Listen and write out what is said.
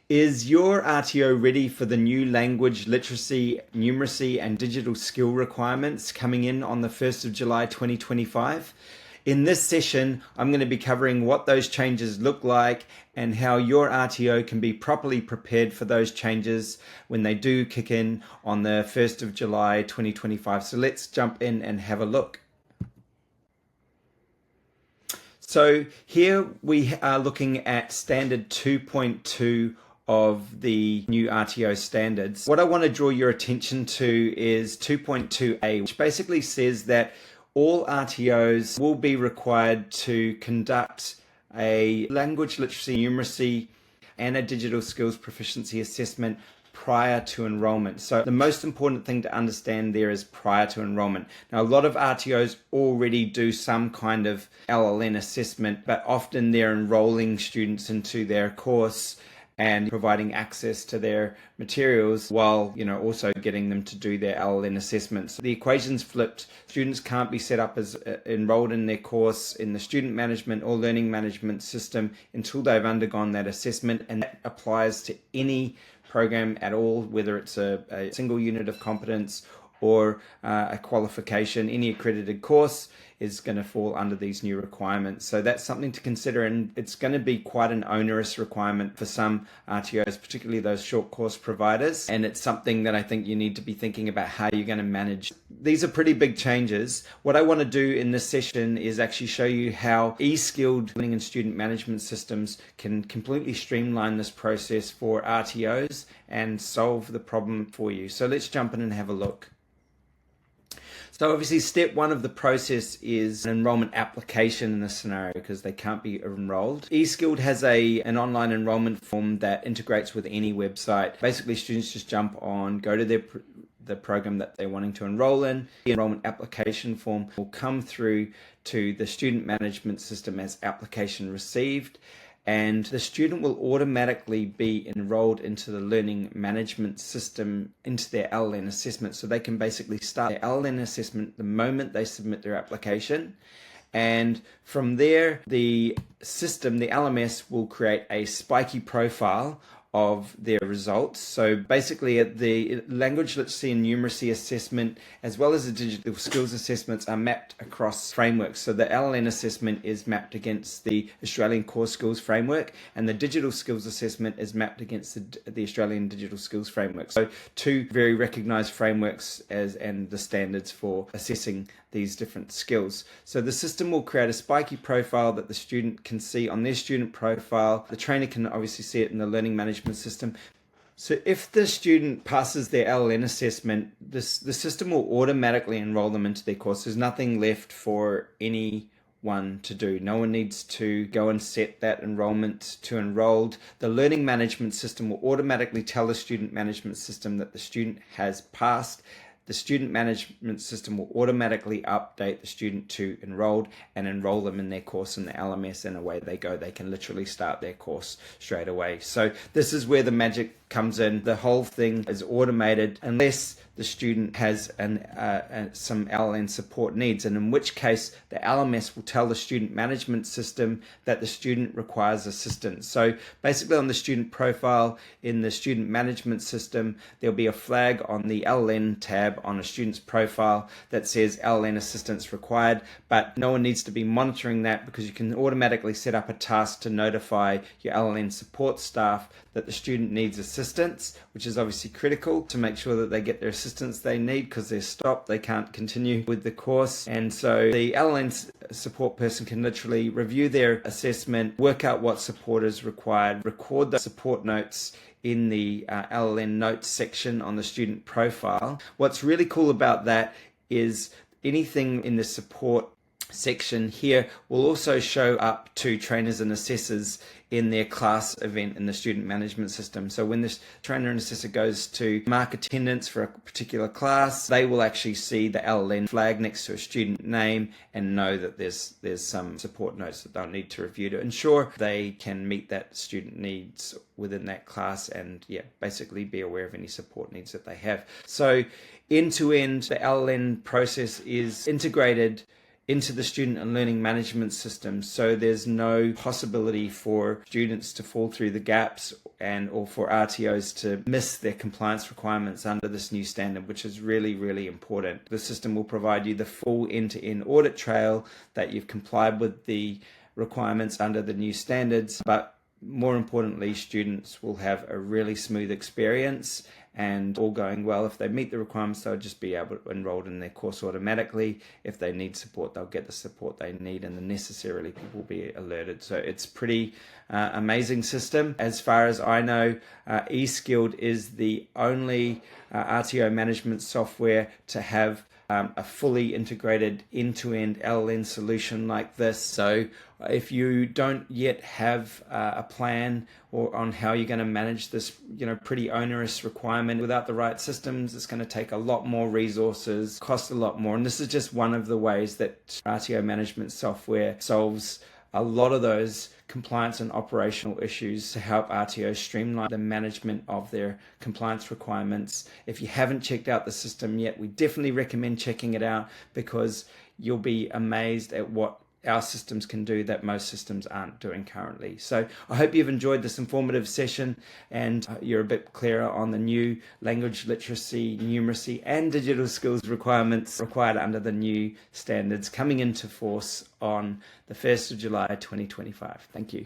Is your RTO ready for the new language, literacy, numeracy, and digital skill requirements coming in on the 1st of July 2025? In this session, I'm going to be covering what those changes look like and how your RTO can be properly prepared for those changes when they do kick in on the 1st of July 2025. So let's jump in and have a look. So here we are looking at standard 2.2 of the new RTO standards. What I want to draw your attention to is 2.2a, which basically says that all RTOs will be required to conduct a language, literacy, numeracy, and a digital skills proficiency assessment prior to enrollment. So the most important thing to understand there is prior to enrollment. Now, a lot of RTOs already do some kind of LLN assessment, but often they're enrolling students into their course and providing access to their materials while, also getting them to do their LLN assessments. The equation's flipped. Students can't be set up as enrolled in their course in the student management or learning management system until they've undergone that assessment, and that applies to any program at all, whether it's a single unit of competence or a qualification. Any accredited course is going to fall under these new requirements. So that's something to consider, and it's going to be quite an onerous requirement for some RTOs, particularly those short course providers, and it's something that I think you need to be thinking about how you're going to manage. These are pretty big changes. What I want to do in this session is actually show you how e-skilled learning and student management systems can completely streamline this process for RTOs and solve the problem for you. So let's jump in and have a look. So obviously step one of the process is an enrollment application in this scenario because they can't be enrolled. eSkilled has an online enrollment form that integrates with any website. Basically students just jump on, go to the program that they're wanting to enroll in. The enrollment application form will come through to the student management system as application received, and the student will automatically be enrolled into the learning management system, into their LLN assessment. So they can basically start their LLN assessment the moment they submit their application. And from there, the system, the LMS, will create a spiky profile of their results. So basically the language, literacy and numeracy assessment as well as the digital skills assessments are mapped across frameworks. So the LLN assessment is mapped against the Australian Core Skills Framework, and the digital skills assessment is mapped against the Australian Digital Skills Framework. So two very recognized frameworks and the standards for assessing these different skills. So the system will create a spiky profile that the student can see on their student profile. The trainer can obviously see it in the learning management system. So if the student passes their LLN assessment, the system will automatically enroll them into their course. There's nothing left for anyone to do. No one needs to go and set that enrollment to enrolled. The learning management system will automatically tell the student management system that the student has passed. The student management system will automatically update the student to enrolled and enroll them in their course in the LMS, and away they go. They can literally start their course straight away. So this is where the magic comes in. The whole thing is automated unless the student has some LLN support needs, and in which case the LMS will tell the student management system that the student requires assistance. So basically on the student profile in the student management system, there'll be a flag on the LLN tab on a student's profile that says LLN assistance required, but no one needs to be monitoring that because you can automatically set up a task to notify your LLN support staff that the student needs assistance, which is obviously critical to make sure that they get their assistance they need because they're stopped, they can't continue with the course. And so the LLN support person can literally review their assessment, work out what support is required, record the support notes in the LLN notes section on the student profile. What's really cool about that is anything in the support section here will also show up to trainers and assessors in their class event in the student management system. So when this trainer and assessor goes to mark attendance for a particular class, they will actually see the LLN flag next to a student name and know that there's some support notes that they'll need to review to ensure they can meet that student needs within that class, and basically be aware of any support needs that they have. So end to end, the LLN process is integrated into the student and learning management system, so there's no possibility for students to fall through the gaps or for RTOs to miss their compliance requirements under this new standard, which is really, really important. The system will provide you the full end-to-end audit trail that you've complied with the requirements under the new standards, but more importantly, students will have a really smooth experience, and all going well, if they meet the requirements, they'll just be able to enroll in their course automatically. If they need support, they'll get the support they need, and then necessarily people will be alerted. So it's pretty amazing system. As far as I know, 𝗂𝗚skilled is the only RTO management software to have a fully integrated end-to-end LLN solution like this. So if you don't yet have a plan or on how you're going to manage this, pretty onerous requirement without the right systems, it's going to take a lot more resources, cost a lot more. And this is just one of the ways that RTO management software solves a lot of those compliance and operational issues to help RTOs streamline the management of their compliance requirements. If you haven't checked out the system yet, we definitely recommend checking it out, because you'll be amazed at what our systems can do that most systems aren't doing currently. So I hope you've enjoyed this informative session and you're a bit clearer on the new language literacy, numeracy and digital skills requirements required under the new standards coming into force on the 1st of July 2025. Thank you.